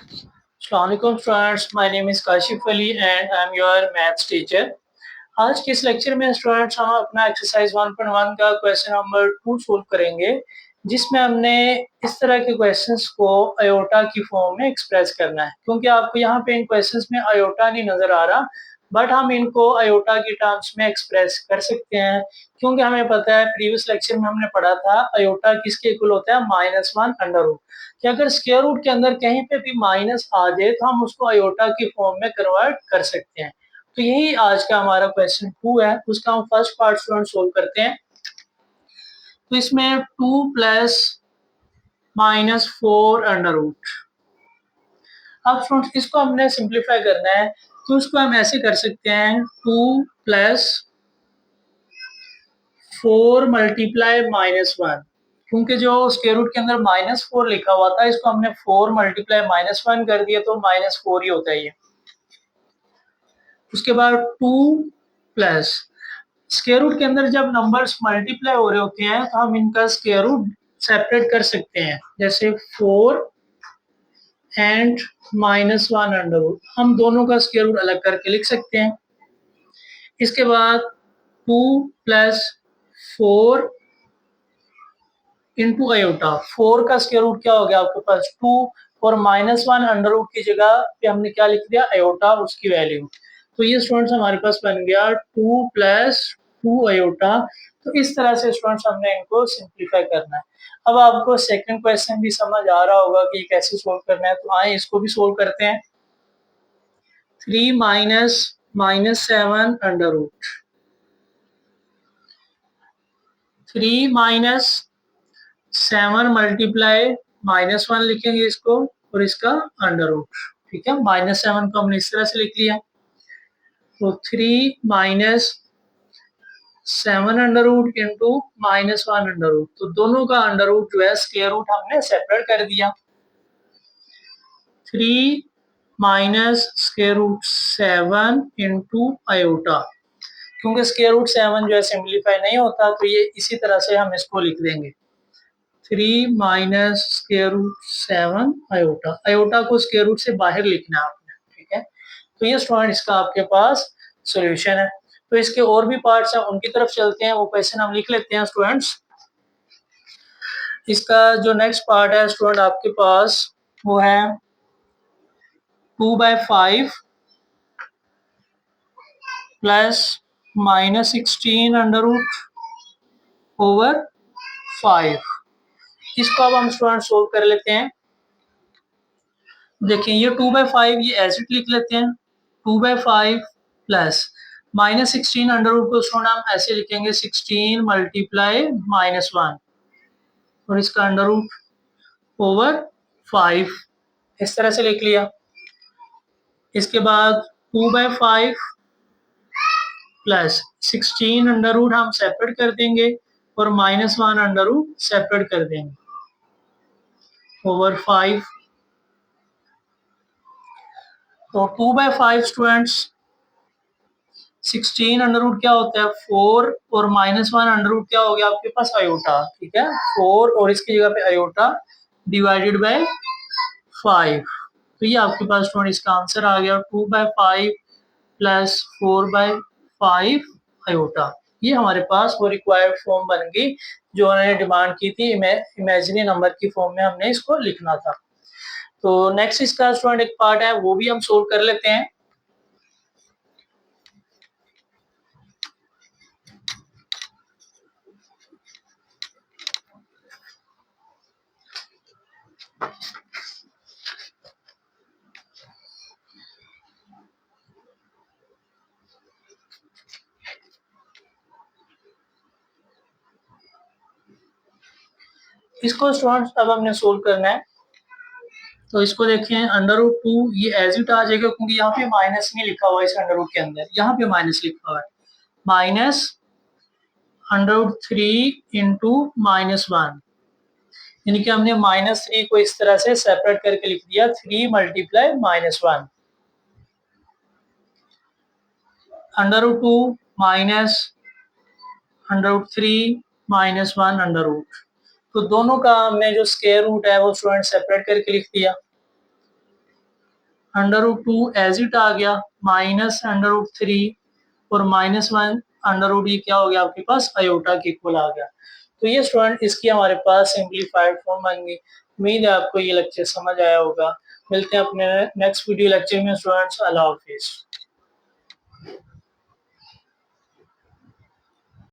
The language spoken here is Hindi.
Assalamualaikum students, my name is Kashif Ali and I am your maths teacher. आज के इस लेक्चर में स्टूडेंट्स हम अपना एक्सरसाइज 1.1 का क्वेश्चन नंबर 2 सोल्व करेंगे, जिसमें हमने इस तरह के क्वेश्चंस को अयोटा की फॉर्म में एक्सप्रेस करना है। क्योंकि आपको यहाँ पे इन क्वेश्चंस में अयोटा नहीं नजर आ रहा, बट हम इनको अयोटा की टर्म्स में एक्सप्रेस कर सकते हैं। क्योंकि हमें पता है प्रीवियस लेक्चर में हमने पढ़ा था अयोटा किसके इक्वल होता है, -1 अंडर रूट। कि अगर स्क्वायर रूट के अंदर कहीं पे भी माइनस आ जाए तो हम उसको अयोटा की फॉर्म में कन्वर्ट कर सकते हैं। तो यही आज का हमारा क्वेश्चन 2 है, उसका हम फर्स्ट पार्ट स्टूडेंट सोल्व करते हैं। तो इसमें 2 प्लस -4 अंडर रूट। अब स्टूडेंट्स इसको हमने सिंप्लीफाई करना है, तो इसको हम ऐसे कर सकते हैं 2 प्लस 4 मल्टीप्लाई -1। क्योंकि जो स्क्वायर रूट के अंदर -4 लिखा हुआ था, इसको हमने 4 मल्टीप्लाई -1 कर दिया तो -4 ही होता है ये। उसके बाद 2 प्लस स्क्वायर रूट के अंदर जब नंबर्स मल्टीप्लाई हो रहे होते हैं तो हम इनका स्क्वायर रूट सेपरेट कर सकते हैं, जैसे 4 एंड -1 अंडर रूट, हम दोनों का स्क्वायर रूट अलग करके लिख सकते हैं। इसके बाद 2 प्लस 4 इंटू अयोटा, 4 का स्क्वायर रूट क्या हो गया आपके पास 2, और -1 अंडर रूट की जगह पे हमने क्या लिख दिया, अयोटा उसकी वैल्यू। तो ये स्टूडेंट्स हमारे पास बन गया 2 प्लस 2 अयोटा। तो इस तरह से स्टूडेंट्स हमने इनको सिंप्लीफाई करना है। अब आपको सेकंड क्वेश्चन भी समझ आ रहा होगा कि कैसे सोल्व करना है, तो आए इसको भी सोल्व करते हैं। 3 minus -7 under root, 3 minus 7 multiply -1 लिखेंगे इसको, और इसका अंडर रूट। ठीक है, -7 को हमने इस तरह से लिख लिया। तो 3 minus 7 under root into -1 under root, तो दोनों का अंडर रूट जो है स्क्वायर रूट हमने सेपरेट कर दिया। 3 minus square root 7 into iota, क्योंकि स्क्वायर रूट 7 जो है सिंप्लीफाई नहीं होता, तो ये इसी तरह से हम इसको लिख देंगे 3 minus square root 7 iota. Iota को स्क्वायर रूट से बाहर लिखना है आपने। ठीक है, तो ये स्टूडेंट इसका आपके पास सॉल्यूशन है। तो इसके और भी पार्ट्स हैं, उनकी तरफ चलते हैं, वो क्वेश्चन हम लिख लेते हैं स्टूडेंट्स। इसका जो नेक्स्ट पार्ट है स्टूडेंट आपके पास, वो है 2/5 प्लस -16 अंडर रूट ओवर 5। इसको अब हम स्टूडेंट सोल्व कर लेते हैं। देखिए ये 2/5 ये ऐसे लिख लेते हैं, 2/5 प्लस -16 अंडर रूट को स्टूडेंट हम ऐसे लिखेंगे 16 मल्टीप्लाई -1, और इसका अंडर रूट ओवर 5, इस तरह से लिख लिया। इसके बाद 2/5 प्लस 16 अंडर रूट हम सेपरेट कर देंगे, और -1 अंडर रूट सेपरेट कर देंगे ओवर 5। तो 2/5 स्टूडेंट्स 16 अंडर रूट क्या होता है 4, और -1 अंडर रूट क्या हो गया आपके पास अयोटा। ठीक है, 4 और इसकी जगह पे अयोटा डिवाइडेड बाय 5। तो ये आपके पास स्टूडेंट इसका आंसर आ गया 2/5 प्लस 4/5 अयोटा। ये हमारे पास वो रिक्वायर्ड फॉर्म बन गई जो उन्होंने डिमांड की थी, इमेजिनरी नंबर की फॉर्म में हमने इसको लिखना था। तो नेक्स्ट इसका स्टूडेंट एक पार्ट है, वो भी हम सोल्व कर लेते हैं। इसको स्टूडेंट्स अब हमने सोल्व करना है। तो इसको देखें √2 ये एज इट आ जाएगा, क्योंकि यहाँ पे माइनस नहीं लिखा हुआ है इस अंडर रूट के अंदर, यहाँ पे माइनस लिखा हुआ है। माइनस √3 इंटू -1, यानी कि हमने -3 को इस तरह से सेपरेट करके लिख दिया 3 मल्टीप्लाई -1 √2 माइनस √3 -1 अंडर रूट। तो दोनों का हमने जो स्क्वायर रूट है वो स्टूडेंट सेपरेट करके लिख दिया। √2 एज इट आ गया, -√3 और -1 अंडर रूट ये क्या हो गया आपके पास आयोटा के इक्वल आ गया। तो ये स्टूडेंट इसकी हमारे पास सिंपलीफाइड फॉर्म बन गई। उम्मीद है आपको ये लेक्चर समझ आया होगा। मिलते हैं अपने नेक्स्ट वीडियो लेक्चर में स्टूडेंट्स। अल्लाह हाफिज़।